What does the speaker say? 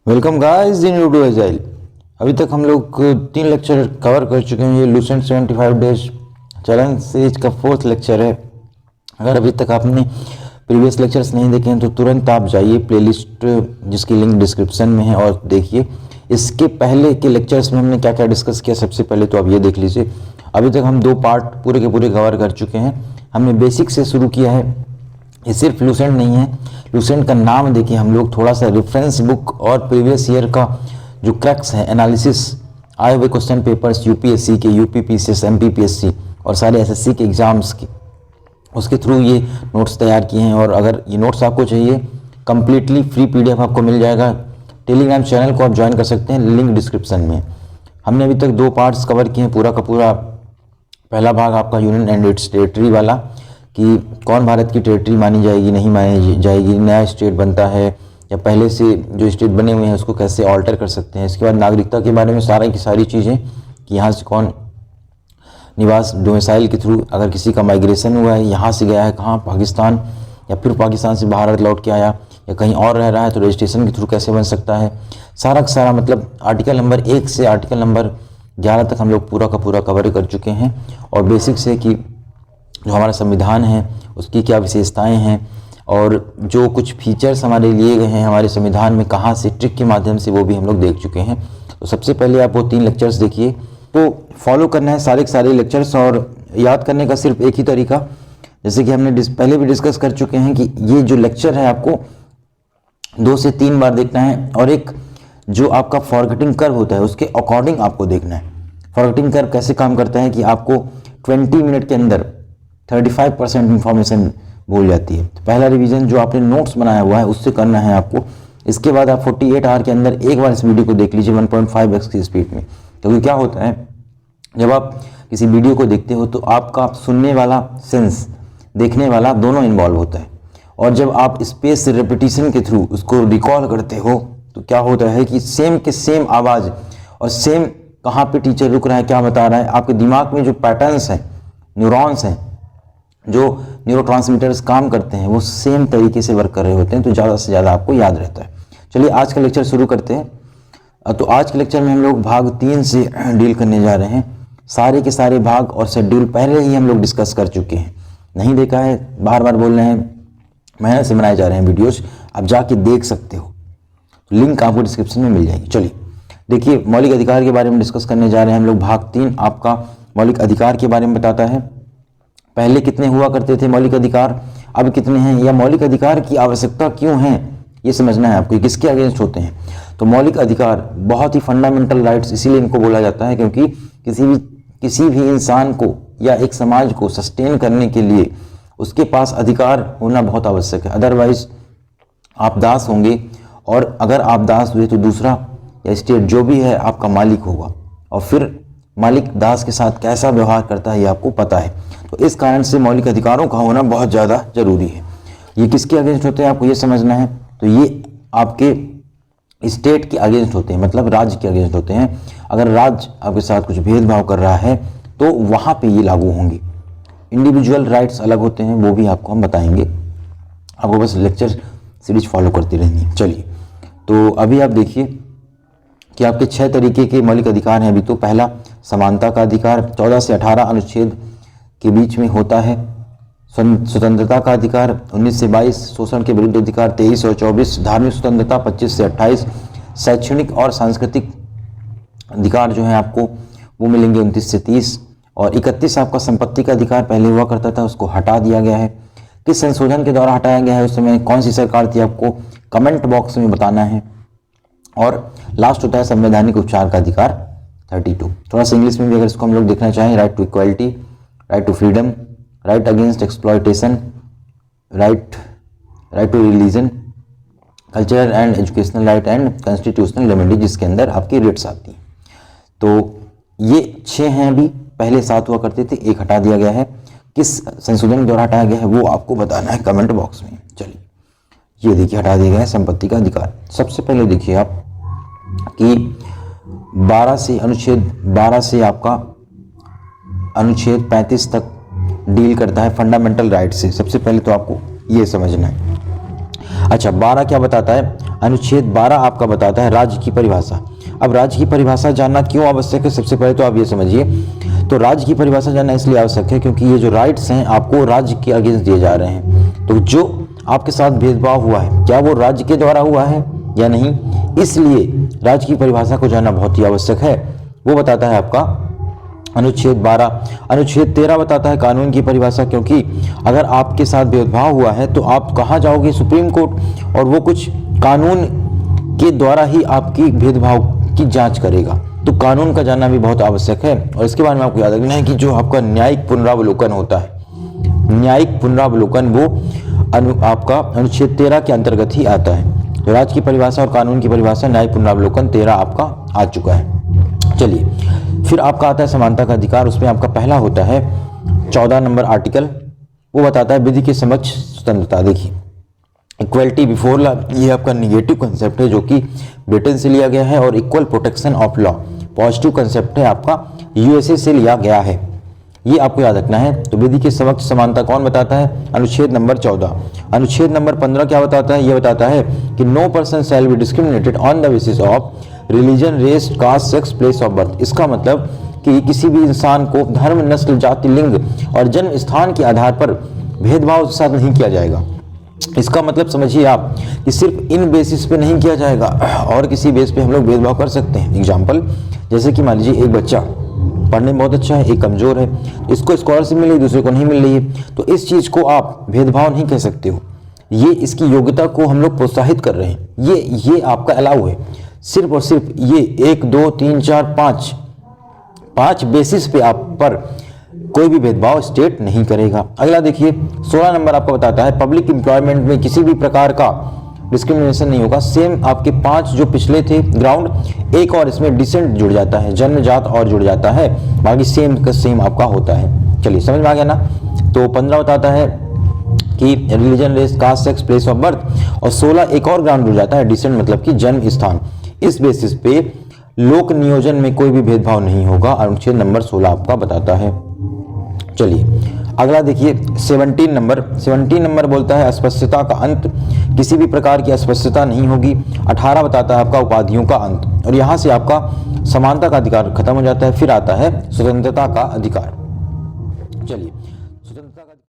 Welcome guys in YouTube agile. अभी तक हम लोग 3 लेक्चर कवर कर चुके हैं। ये लूसेंट 75 डेज चैलेंज सीरीज का 4th लेक्चर है। अगर अभी तक आपने प्रीवियस लेक्चर्स नहीं देखे हैं तो तुरंत आप जाइए प्लेलिस्ट जिसकी लिंक डिस्क्रिप्शन में है और देखिए इसके पहले के लेक्चर्स में हमने क्या क्या डिस्कस किया। सबसे पहले तो आप ये देख लीजिए। अभी तक हम 2 पार्ट पूरे के पूरे कवर कर चुके हैं। हमने बेसिक से शुरू किया है। ये सिर्फ लूसेंट नहीं है, लूसेंट का नाम देखिए हम लोग थोड़ा सा रेफरेंस बुक और प्रीवियस ईयर का जो क्रैक्स है एनालिसिस आए हुए क्वेश्चन पेपर्स यूपीएससी के, यूपीपीसीएस, एमपीपीएससी और सारे एसएससी के एग्जाम्स के, उसके थ्रू ये नोट्स तैयार किए हैं। और अगर ये नोट्स आपको चाहिए कंप्लीटली फ्री पीडीएफ आपको मिल जाएगा। टेलीग्राम चैनल को आप ज्वाइन कर सकते हैं, लिंक डिस्क्रिप्शन में। हमने अभी तक 2 पार्ट्स कवर किए हैं पूरा का पूरा। पहला भाग आपका यूनियन एंड इट्स टेरिटरी वाला कि कौन भारत की टेरिटरी मानी जाएगी, नहीं मानी जाएगी, नया स्टेट बनता है या पहले से जो स्टेट बने हुए हैं उसको कैसे ऑल्टर कर सकते हैं। इसके बाद नागरिकता के बारे में सारी की सारी चीज़ें कि यहाँ से कौन निवास डोमिसाइल के थ्रू अगर किसी का माइग्रेशन हुआ है, यहाँ से गया है कहाँ, पाकिस्तान, या फिर पाकिस्तान से भारत लौट के आया या कहीं और रह रहा है तो रजिस्ट्रेशन के थ्रू कैसे बन सकता है। सारा का सारा मतलब आर्टिकल नंबर 1 से आर्टिकल नंबर 11 तक हम लोग पूरा का पूरा कवर कर चुके हैं। और बेसिक से कि जो हमारा संविधान है उसकी क्या विशेषताएं हैं और जो कुछ फीचर्स हमारे लिए गए हैं हमारे संविधान में कहाँ से, ट्रिक के माध्यम से, वो भी हम लोग देख चुके हैं। तो सबसे पहले आप वो 3 लेक्चर्स देखिए। तो फॉलो करना है सारे के सारे लेक्चर्स और याद करने का सिर्फ एक ही तरीका, जैसे कि हमने पहले भी डिस्कस कर चुके हैं कि ये जो लेक्चर है आपको 2 से 3 बार देखना है और एक जो आपका फॉरगेटिंग कर्व होता है उसके अकॉर्डिंग आपको देखना है। फॉरगेटिंग कर्व कैसे काम करता है कि आपको 20 मिनट के अंदर 35% इंफॉर्मेशन भूल जाती है। तो पहला रिवीजन जो आपने नोट्स बनाया हुआ है उससे करना है आपको। इसके बाद आप 48 आवर के अंदर एक बार इस वीडियो को देख लीजिए 1.5x की स्पीड में। क्योंकि क्या होता है जब आप किसी वीडियो को देखते हो तो आपका सुनने वाला सेंस, देखने वाला दोनों इन्वॉल्व होता है। और जब आप स्पेस रिपीटिशन के थ्रू उसको रिकॉल करते हो तो क्या होता है कि सेम के सेम आवाज़ और सेम कहाँ पे टीचर रुक रहा है, क्या बता रहा है, आपके दिमाग में जो पैटर्न्स हैं, न्यूरॉन्स हैं, जो न्यूरोट्रांसमीटर्स काम करते हैं वो सेम तरीके से वर्क कर रहे होते हैं, तो ज़्यादा से ज़्यादा आपको याद रहता है। चलिए आज का लेक्चर शुरू करते हैं। तो आज के लेक्चर में हम लोग भाग 3 से डील करने जा रहे हैं। सारे के सारे भाग और शेड्यूल पहले ही हम लोग डिस्कस कर चुके हैं। नहीं देखा है, बार बार बोल रहे हैं, मेहनत से बनाए जा रहे हैं वीडियोज़, आप जाके देख सकते हो, लिंक आपको डिस्क्रिप्शन में मिल जाएगी। चलिए देखिए, मौलिक अधिकार के बारे में डिस्कस करने जा रहे हैं हम लोग। भाग 3 आपका मौलिक अधिकार के बारे में बताता है। पहले कितने हुआ करते थे मौलिक अधिकार, अब कितने हैं, या मौलिक अधिकार की आवश्यकता क्यों है, ये समझना है आपको, किसके अगेंस्ट होते हैं। तो मौलिक अधिकार बहुत ही फंडामेंटल राइट्स इसीलिए इनको बोला जाता है क्योंकि किसी भी इंसान को या एक समाज को सस्टेन करने के लिए उसके पास अधिकार होना बहुत आवश्यक है। अदरवाइज आप दास होंगे और अगर आप दास हुए तो दूसरा या स्टेट जो भी है आपका मालिक होगा और फिर मालिक दास के साथ कैसा व्यवहार करता है ये आपको पता है। तो इस कारण से मौलिक अधिकारों का होना बहुत ज़्यादा जरूरी है। ये किसके अगेंस्ट होते हैं आपको ये समझना है। तो ये आपके स्टेट के अगेंस्ट होते हैं, मतलब राज्य के अगेंस्ट होते हैं। अगर राज्य आपके साथ कुछ भेदभाव कर रहा है तो वहाँ पे ये लागू होंगे। इंडिविजुअल राइट्स अलग होते हैं, वो भी आपको हम बताएंगे। आपको बस लेक्चर सीरीज फॉलो करती रहनी है। चलिए तो अभी आप देखिए कि आपके 6 तरीके के मौलिक अधिकार हैं अभी। तो पहला समानता का अधिकार 14 से 18 अनुच्छेद के बीच में होता है। स्वतंत्रता का अधिकार 19 से 22, शोषण के विरुद्ध अधिकार 23 और 24, धार्मिक स्वतंत्रता 25 से 28, शैक्षणिक और सांस्कृतिक अधिकार जो है आपको वो मिलेंगे 29 से 30 और 31 आपका संपत्ति का अधिकार पहले हुआ करता था, उसको हटा दिया गया है। किस संशोधन के द्वारा हटाया गया है, उस समय कौन सी सरकार थी, आपको कमेंट बॉक्स में बताना है। और लास्ट होता है संवैधानिक उपचार का अधिकार 32। थोड़ा सा इंग्लिश में भी अगर इसको हम लोग देखना चाहें, right to equality, right to freedom, right against exploitation, right to religion, culture and educational right and constitutional remedy, जिसके अंदर आपकी रेट्स आती हैं। तो ये 6 हैं, अभी पहले 7 हुआ करते थे, 1 हटा दिया गया है। किस संशोधन द्वारा हटाया गया है वो आपको बताना है कमेंट बॉक्स में। चलिए ये देखिए हटा दिया गया है संपत्ति का अधिकार। सबसे पहले देखिए आप कि अनुच्छेद 12 से आपका अनुच्छेद 35 तक डील करता है फंडामेंटल राइट से। सबसे पहले तो आपको ये समझना है। अच्छा 12 क्या बताता है, अनुच्छेद 12 आपका बताता है राज्य की परिभाषा। अब राज्य की परिभाषा जानना क्यों आवश्यक है, सबसे पहले तो आप ये समझिए, तो राज्य की परिभाषा जानना इसलिए आवश्यक है क्योंकि ये जो राइट्स हैं आपको राज्य के अगेंस्ट दिए जा रहे हैं। तो जो आपके साथ भेदभाव हुआ है क्या वो राज्य के द्वारा हुआ है या नहीं, इसलिए राज्य की परिभाषा को जानना बहुत ही आवश्यक है। वो बताता है आपका अनुच्छेद 12। अनुच्छेद 13 बताता है कानून की परिभाषा, क्योंकि अगर आपके साथ भेदभाव हुआ है तो आप कहाँ जाओगे, सुप्रीम कोर्ट, और वो कुछ कानून के द्वारा ही आपकी भेदभाव की जांच करेगा। तो कानून का जानना भी बहुत आवश्यक है। और इसके बारे में आपको याद रखना है कि जो आपका न्यायिक पुनरावलोकन होता है, न्यायिक पुनरावलोकन वो आपका अनुच्छेद 13 के अंतर्गत ही आता है। तो राज्य की परिभाषा और कानून की परिभाषा, न्यायिक पुनरावलोकन 13 आपका आ चुका है। चलिए फिर आपका आता है समानता का अधिकार। उसमें आपका पहला होता है 14 नंबर आर्टिकल, वो बताता है विधि के समक्ष स्वतंत्रता। देखिए इक्वलिटी बिफोर लॉ, ये आपका निगेटिव कंसेप्ट है जो कि ब्रिटेन से लिया गया है, और equal protection of law positive concept है आपका यूएसए से लिया गया है। ये आपको याद रखना है। तो विधि के समक्ष समानता कौन बताता है, अनुच्छेद नंबर 14। अनुच्छेद नंबर 15 क्या बताता है, ये बताता है कि no person shall be discriminated on the basis of religion, race, caste, sex, place of birth. इसका मतलब कि किसी भी इंसान को धर्म, नस्ल, जाति, लिंग और जन्म स्थान के आधार पर भेदभाव के साथ नहीं किया जाएगा। इसका मतलब समझिए आप कि सिर्फ इन बेसिस पे नहीं किया जाएगा, और किसी बेस पे हम लोग भेदभाव कर सकते हैं। एग्जाम्पल, जैसे कि मान लीजिए एक बच्चा पढ़ने में बहुत अच्छा है, एक कमजोर है, इसको स्कॉलरशिप मिल रही, दूसरे को नहीं मिल रही है, तो इस चीज़ को आप भेदभाव नहीं कह सकते हो। ये इसकी योग्यता को हम लोग प्रोत्साहित कर रहे हैं, ये आपका अलाउ है। सिर्फ और सिर्फ ये 1 2 3 4 5 बेसिस पे आप पर कोई भी भेदभाव स्टेट नहीं करेगा। अगला देखिए 16 नंबर आपका बताता है पब्लिक एम्प्लॉयमेंट में किसी भी प्रकार का डिस्क्रिमिनेशन नहीं होगा। सेम आपके 5 जो पिछले थे ग्राउंड, एक और इसमें डिसेंट जुड़ जाता है, जन्म जात और जुड़ जाता है, बाकी सेम का सेम आपका होता है। चलिए समझ में आ गया ना। तो 15 बताता है कि religion, race, caste, sex, place of birth, और 16 एक और ग्राउंड जुड़ जाता है, डिसेंट मतलब कि जन्म स्थान। इस बेसिस पे लोक नियोजन में कोई भी भेदभाव नहीं होगा, अनुच्छेद नंबर 16 आपका बताता है। चलिए अगला देखिए 17 नंबर बोलता है अस्पष्टता का अंत, किसी भी प्रकार की अस्पष्टता नहीं होगी। 18 बताता है आपका उपाधियों का अंत, और यहाँ से आपका समानता का अधिकार खत्म हो जाता है। फिर आता है स्वतंत्रता का अधिकार। चलिए